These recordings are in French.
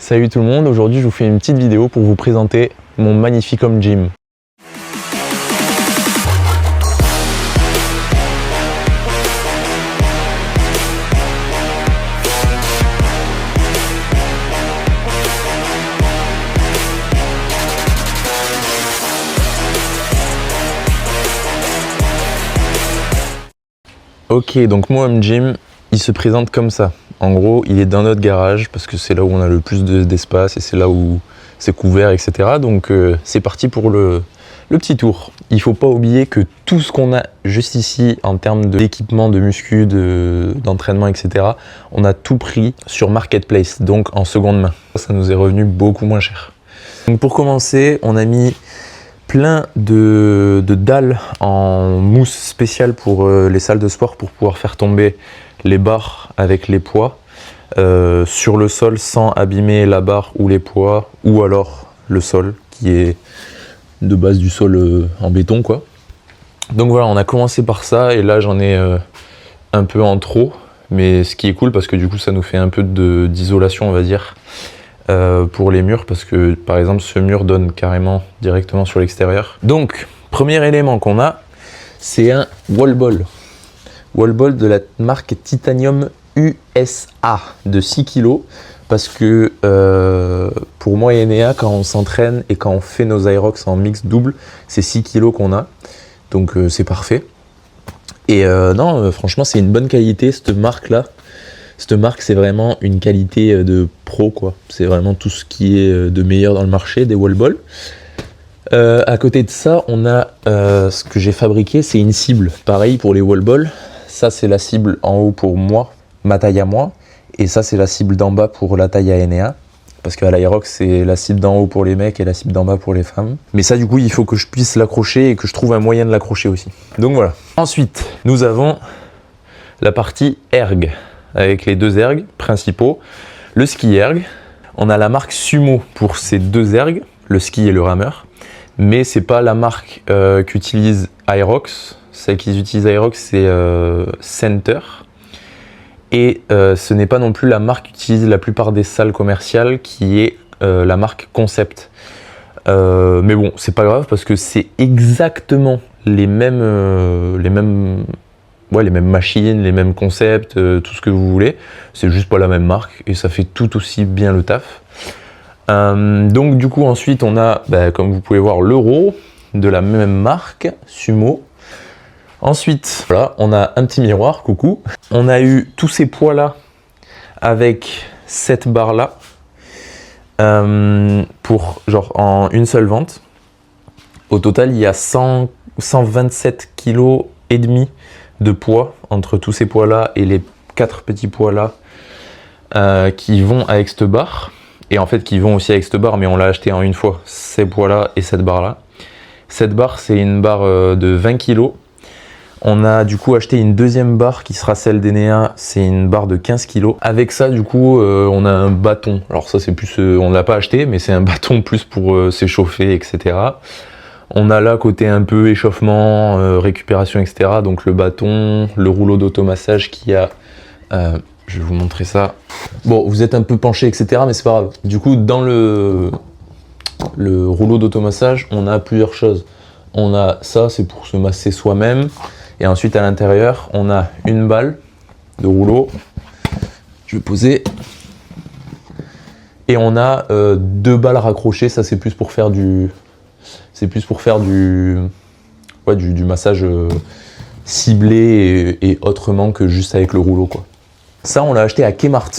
Salut tout le monde, aujourd'hui je vous fais une petite vidéo pour vous présenter mon magnifique home gym. Ok, donc mon home gym, il se présente comme ça. En gros, il est dans notre garage parce que c'est là où on a le plus d'espace et c'est là où c'est couvert, etc. Donc c'est parti pour le petit tour. Il ne faut pas oublier que tout ce qu'on a juste ici en termes d'équipement, de muscu, d'entraînement, etc. On a tout pris sur Marketplace, donc en seconde main. Ça nous est revenu beaucoup moins cher. Donc pour commencer, on a mis plein de dalles en mousse spéciale pour les salles de sport pour pouvoir faire tomber les barres avec les poids sur le sol sans abîmer la barre ou les poids ou alors le sol qui est de base du sol en béton quoi. Donc voilà, on a commencé par ça et là j'en ai un peu en trop, mais ce qui est cool parce que du coup ça nous fait un peu d'isolation on va dire pour les murs parce que par exemple ce mur donne carrément directement sur l'extérieur. Donc premier élément qu'on a, c'est un wall ball. Wall ball de la marque Titanium USA de 6 kg parce que pour moi et Enea quand on s'entraîne et quand on fait nos Aerox en mix double, c'est 6 kg qu'on a, donc c'est parfait. Et non, franchement c'est une bonne qualité cette marque là. Cette marque c'est vraiment une qualité de pro quoi, c'est vraiment tout ce qui est de meilleur dans le marché des wall balls. À côté de ça on a ce que j'ai fabriqué, c'est une cible, pareil pour les wall balls. Ça c'est la cible en haut pour moi, ma taille à moi, et ça c'est la cible d'en bas pour la taille à Enea, parce qu'à l'Aerox c'est la cible d'en haut pour les mecs et la cible d'en bas pour les femmes. Mais ça du coup il faut que je puisse l'accrocher et que je trouve un moyen de l'accrocher aussi. Donc voilà. Ensuite nous avons la partie erg, avec les deux ergs principaux, le ski erg. On a la marque Sumo pour ces deux ergs, le ski et le rameur, mais c'est pas la marque qu'utilise Aerox. Celle qu'ils utilisent Aerox c'est Center et ce n'est pas non plus la marque qu'utilisent la plupart des salles commerciales qui est la marque Concept. Mais bon c'est pas grave parce que c'est exactement les mêmes machines, les mêmes concepts, tout ce que vous voulez. C'est juste pas la même marque et ça fait tout aussi bien le taf. Donc du coup ensuite on a, comme vous pouvez voir, l'Euro de la même marque, Sumo. Ensuite, voilà, on a un petit miroir, coucou. On a eu tous ces poids là avec cette barre là pour genre en une seule vente. Au total, il y a 127 kg et demi de poids entre tous ces poids là et les 4 petits poids là qui vont avec cette barre. Et en fait, qui vont aussi avec cette barre, mais on l'a acheté en une fois, ces poids là et cette barre là. Cette barre, c'est une barre de 20 kg. On a du coup acheté une deuxième barre qui sera celle d'Enea, c'est une barre de 15 kg. Avec ça du coup on a un bâton, alors ça c'est plus, on ne l'a pas acheté mais c'est un bâton plus pour s'échauffer etc. On a là côté un peu échauffement, récupération etc. Donc le bâton, le rouleau d'automassage qui a, je vais vous montrer ça. Bon vous êtes un peu penché etc. mais c'est pas grave. Du coup dans le rouleau d'automassage on a plusieurs choses. On a ça, c'est pour se masser soi-même. Et ensuite à l'intérieur, on a une balle de rouleau. Je vais poser. Et on a deux balles raccrochées. Ça c'est plus pour faire du massage ciblé et autrement que juste avec le rouleau quoi. Ça on l'a acheté à Kmart.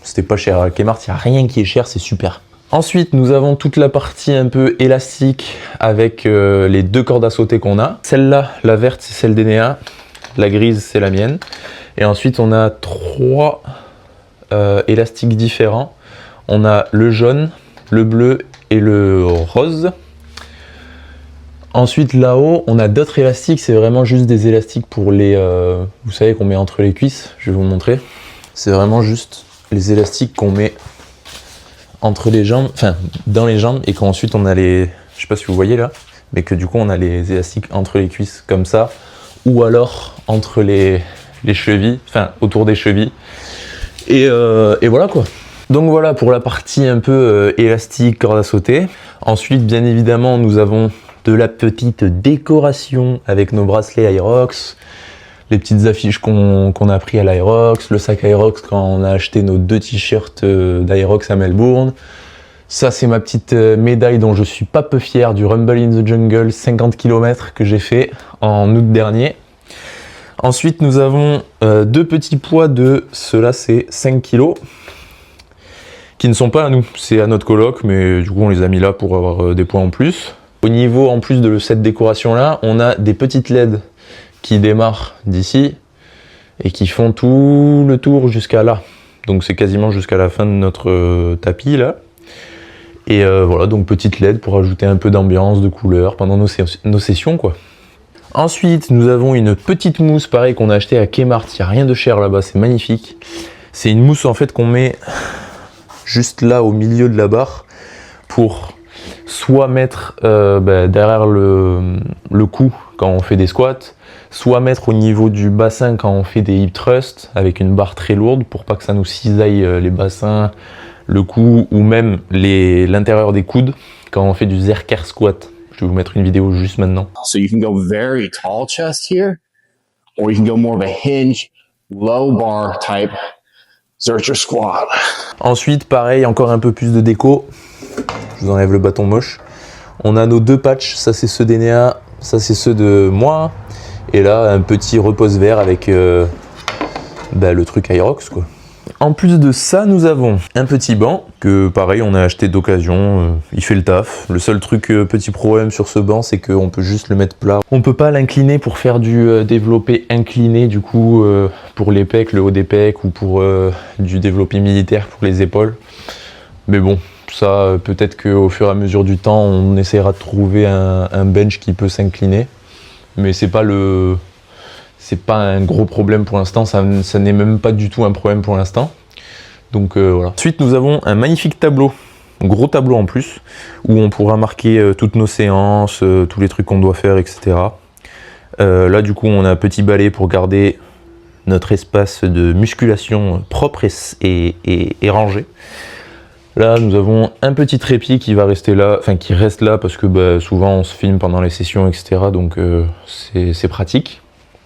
C'était pas cher. À Kmart, il n'y a rien qui est cher, c'est super. Ensuite, nous avons toute la partie un peu élastique avec les deux cordes à sauter qu'on a. Celle-là, la verte, c'est celle d'Enea. La grise, c'est la mienne. Et ensuite, on a trois élastiques différents. On a le jaune, le bleu et le rose. Ensuite, là-haut, on a d'autres élastiques. C'est vraiment juste des élastiques pour les... vous savez qu'on met entre les cuisses. Je vais vous montrer. C'est vraiment juste les élastiques qu'on met entre les jambes, enfin dans les jambes, et qu'ensuite on a les, je sais pas si vous voyez là, mais que du coup on a les élastiques entre les cuisses comme ça, ou alors entre les chevilles, enfin autour des chevilles, et voilà quoi. Donc voilà pour la partie un peu élastique, corde à sauter. Ensuite, bien évidemment, nous avons de la petite décoration avec nos bracelets Aerox, les petites affiches qu'on a pris à l'Aerox, le sac Aerox quand on a acheté nos 2 t-shirts d'Aerox à Melbourne. Ça, c'est ma petite médaille dont je suis pas peu fier du Rumble in the Jungle 50 km que j'ai fait en août dernier. Ensuite, nous avons 2 petits poids de, ceux-là c'est 5 kg, qui ne sont pas à nous, c'est à notre coloc, mais du coup on les a mis là pour avoir des poids en plus. Au niveau en plus de cette décoration là, on a des petites LED qui démarrent d'ici et qui font tout le tour jusqu'à là. Donc c'est quasiment jusqu'à la fin de notre tapis là. Et voilà, donc petite LED pour ajouter un peu d'ambiance, de couleur pendant nos sessions quoi. Ensuite, nous avons une petite mousse, pareil, qu'on a acheté à Kmart, il n'y a rien de cher là-bas, c'est magnifique. C'est une mousse en fait qu'on met juste là au milieu de la barre pour soit mettre derrière le cou quand on fait des squats, soit mettre au niveau du bassin quand on fait des hip thrusts avec une barre très lourde pour pas que ça nous cisaille les bassins, le cou ou même l'intérieur des coudes quand on fait du zercher squat. Je vais vous mettre une vidéo juste maintenant. So you can go very tall chest here, or you can go more of a hinge, low bar type Zercher squat. Ensuite, pareil, encore un peu plus de déco. Je vous enlève le bâton moche. On a nos 2 patchs, ça c'est ceux d'Enea, ça c'est ceux de moi. Et là, un petit repose vert avec le truc Aerox quoi. En plus de ça, nous avons un petit banc que pareil on a acheté d'occasion, il fait le taf. Le seul truc, petit problème sur ce banc, c'est qu'on peut juste le mettre plat. On peut pas l'incliner pour faire du développé incliné du coup pour les pecs, le haut des pecs ou pour du développé militaire pour les épaules. Mais bon, ça peut-être qu'au fur et à mesure du temps on essaiera de trouver un bench qui peut s'incliner. Mais c'est pas un gros problème pour l'instant, ça n'est même pas du tout un problème pour l'instant. Donc voilà. Ensuite, nous avons un magnifique tableau, un gros tableau en plus, où on pourra marquer toutes nos séances, tous les trucs qu'on doit faire, etc. Là, du coup, on a un petit balai pour garder notre espace de musculation propre et rangé. Là, nous avons un petit trépied qui va rester là, enfin qui reste là parce que souvent on se filme pendant les sessions, etc. Donc c'est pratique.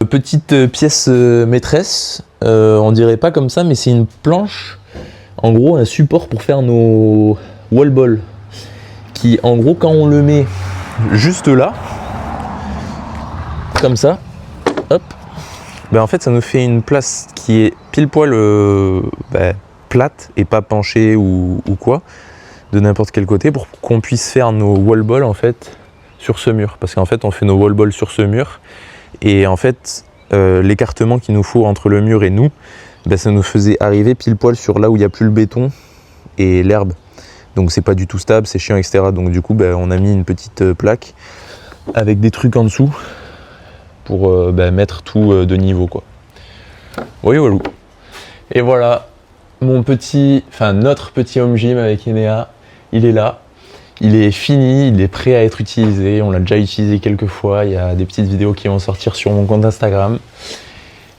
Petite pièce maîtresse, on dirait pas comme ça, mais c'est une planche, en gros un support pour faire nos wall balls, qui en gros quand on le met juste là, comme ça, hop, en fait ça nous fait une place qui est pile poil plate et pas penchée ou quoi, de n'importe quel côté, pour qu'on puisse faire nos wall balls en fait sur ce mur, parce qu'en fait on fait nos wall balls sur ce mur. Et en fait, l'écartement qu'il nous faut entre le mur et nous, ça nous faisait arriver pile poil sur là où il n'y a plus le béton et l'herbe. Donc c'est pas du tout stable, c'est chiant, etc. Donc du coup, on a mis une petite plaque avec des trucs en dessous pour mettre tout de niveau, quoi. Oui, voilà. Et voilà, notre petit home gym avec Enea, il est là. Il est fini, il est prêt à être utilisé, on l'a déjà utilisé quelques fois, il y a des petites vidéos qui vont sortir sur mon compte Instagram,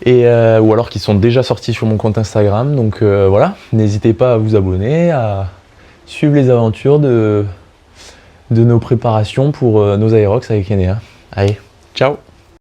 ou alors qui sont déjà sorties sur mon compte Instagram, donc voilà, n'hésitez pas à vous abonner, à suivre les aventures de nos préparations pour nos Aerox avec Enea. Allez, ciao!